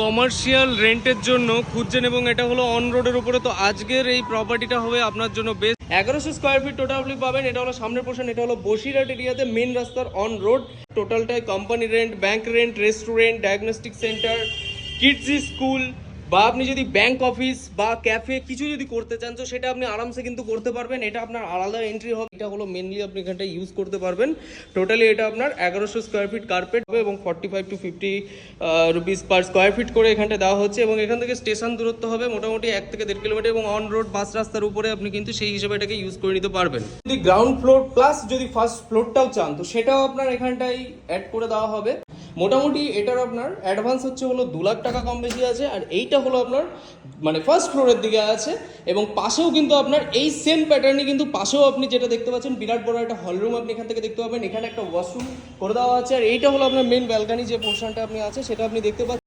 Commercial রেন্টের জন্য খুঁজছেন এবং এটা হলো অন রোডের উপরে, তো আজকের এই প্রপার্টিটা হবে আপনার জন্য বেস্ট। 1100 স্কোয়ার ফিট টোটাল আপনি পাবেন। এটা হলো সামনের পোর্শন, এটা হলো বসিরহাট এরিয়াতে মেন রাস্তার অন রোড। টোটালটাই company rent, bank rent, restaurant, diagnostic centre, kids school, বা আপনি যদি ব্যাংক অফিস বা ক্যাফে কিছু যদি করতে চান তো সেটা আপনি আরামসে কিন্তু করতে পারবেন। এটা আপনার আলাদা এন্ট্রি হবে, এটা হলো মেনলি আপনি এখানটা ইউজ করতে পারবেন। টোটালি এটা আপনার 1100 স্কোয়ার ফিট কার্পেট হবে এবং 45 to 50 rupees per square feet করে এখানটা দেওয়া হচ্ছে। এবং এখান থেকে স্টেশন দূরত্ব হবে মোটামুটি 1 থেকে 1.5 কিলোমিটার এবং অন রোড বাস রাস্তার উপরে আপনি কিন্তু সেই হিসেবে এটাকে ইউজ করে নিতে পারবেন। যদি গ্রাউন্ড ফ্লোর প্লাস যদি ফার্স্ট ফ্লোরটাও চান তো সেটাও আপনার এখানটাই অ্যাড করে দেওয়া হবে। মোটামুটি এটার আপনার অ্যাডভান্স হচ্ছে হলো 2 লাখ টাকা কম বেশি আছে। আর এইটা হলো আপনার মানে ফার্স্ট ফ্লোরের দিকে আছে এবং পাশেও কিন্তু আপনার এই সেম প্যাটার্নই কিন্তু পাশেও আপনি যেটা দেখতে পাচ্ছেন বিরাট বড় একটা হলরুম আপনি এখান থেকে দেখতে পাবেন। এখানে একটা ওয়াশরুম করে দেওয়া আছে। আর এইটা হলো আপনার মেন ব্যালকানি যে পোর্শনটা আপনি আছে সেটা আপনি দেখতে পাচ্ছেন।